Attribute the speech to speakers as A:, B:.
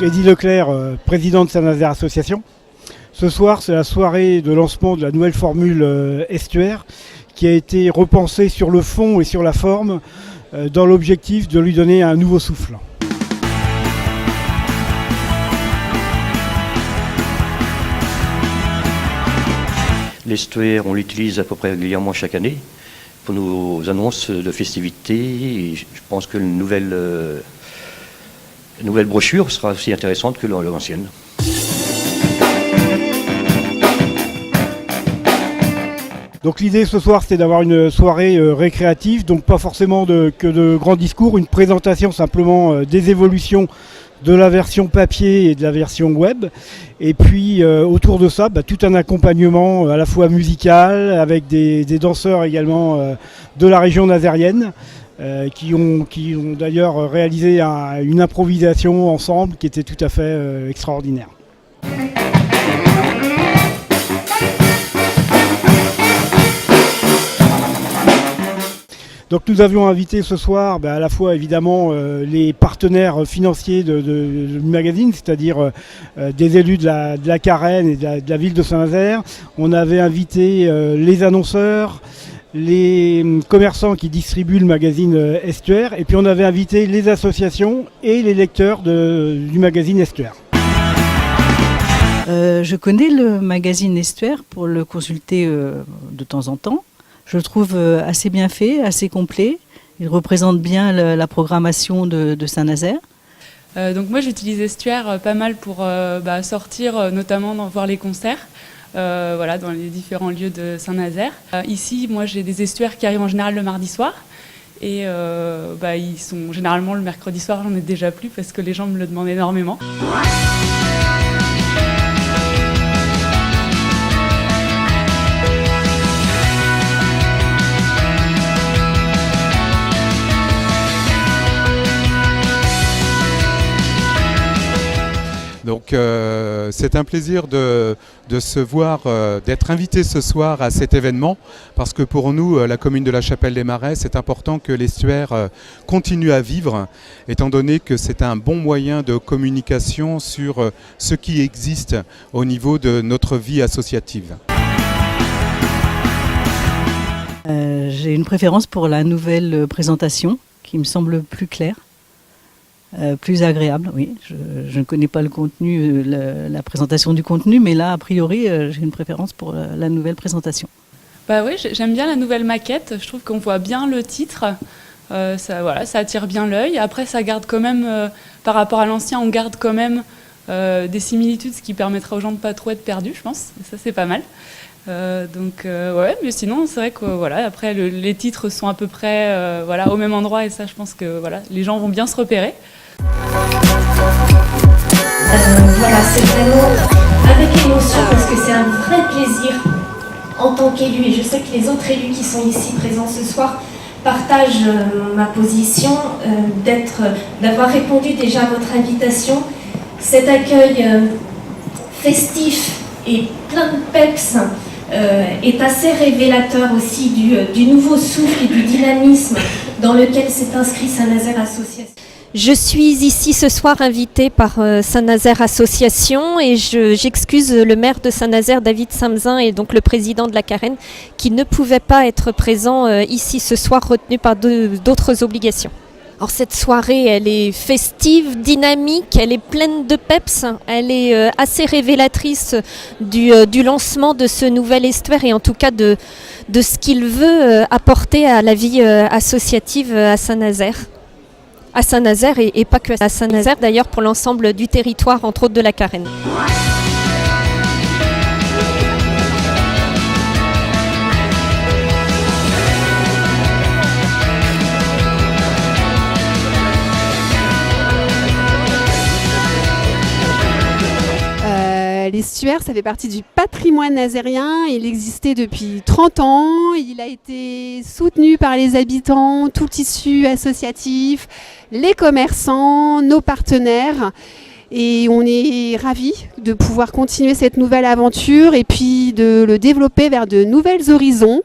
A: Eddy Leclerc, président de Saint-Nazaire Association. Ce soir, c'est la soirée de lancement de la nouvelle formule estuaire qui a été repensée sur le fond et sur la forme dans l'objectif de lui donner un nouveau souffle.
B: L'estuaire, on l'utilise à peu près régulièrement chaque année pour nos annonces de festivités. Et je pense que une nouvelle brochure sera aussi intéressante que l'ancienne.
A: Donc l'idée ce soir, c'était d'avoir une soirée récréative, donc pas forcément que de grands discours, une présentation simplement des évolutions de la version papier et de la version web. Et puis autour de ça, tout un accompagnement à la fois musical, avec des danseurs également de la région nazérienne, qui ont d'ailleurs réalisé une improvisation ensemble qui était tout à fait extraordinaire. Donc nous avions invité ce soir à la fois évidemment les partenaires financiers du magazine, c'est-à-dire des élus de la Carène et de la ville de Saint-Nazaire. On avait invité les annonceurs, les commerçants qui distribuent le magazine Estuaire, et puis on avait invité les associations et les lecteurs du magazine Estuaire.
C: Je connais le magazine Estuaire pour le consulter de temps en temps. Je le trouve assez bien fait, assez complet. Il représente bien la programmation de Saint-Nazaire.
D: Donc moi j'utilise Estuaire pas mal pour sortir, notamment voir les concerts, dans les différents lieux de Saint-Nazaire. Ici, moi j'ai des estuaires qui arrivent en général le mardi soir. Et ils sont généralement le mercredi soir, j'en ai déjà plus parce que les gens me le demandent énormément.
E: Donc c'est un plaisir de se voir, d'être invité ce soir à cet événement, parce que pour nous, la commune de la Chapelle-des-Marais, c'est important que l'estuaire continue à vivre, étant donné que c'est un bon moyen de communication sur ce qui existe au niveau de notre vie associative.
C: J'ai une préférence pour la nouvelle présentation, qui me semble plus claire. Plus agréable, oui. Je ne connais pas le contenu, la présentation du contenu, mais là, a priori, j'ai une préférence pour la nouvelle présentation.
D: Oui, j'aime bien la nouvelle maquette. Je trouve qu'on voit bien le titre. Ça attire bien l'œil. Après, ça garde quand même, par rapport à l'ancien, on garde quand même des similitudes, ce qui permettra aux gens de ne pas trop être perdus, je pense. Et ça, c'est pas mal. Mais sinon, c'est vrai que après, les titres sont à peu près au même endroit. Et ça, je pense que les gens vont bien se repérer.
F: C'est vraiment avec émotion parce que c'est un vrai plaisir en tant qu'élu, et je sais que les autres élus qui sont ici présents ce soir partagent ma position d'avoir répondu déjà à votre invitation. Cet accueil festif et plein de peps est assez révélateur aussi du nouveau souffle et du dynamisme dans lequel s'est inscrit Saint-Nazaire Association.
G: Je suis ici ce soir invitée par Saint-Nazaire Association et j'excuse le maire de Saint-Nazaire, David Samzin, et donc le président de la Carène qui ne pouvaient pas être présents ici ce soir, retenus par d'autres obligations. Alors cette soirée, elle est festive, dynamique, elle est pleine de peps, elle est assez révélatrice du lancement de ce nouvel estuaire et en tout cas de ce qu'il veut apporter à la vie associative à Saint-Nazaire. À Saint-Nazaire et pas que à Saint-Nazaire, d'ailleurs pour l'ensemble du territoire, entre autres de la Carène.
H: L'estuaire, ça fait partie du patrimoine nazérien. Il existait depuis 30 ans. Il a été soutenu par les habitants, tout le tissu associatif, les commerçants, nos partenaires. Et on est ravis de pouvoir continuer cette nouvelle aventure et puis de le développer vers de nouveaux horizons.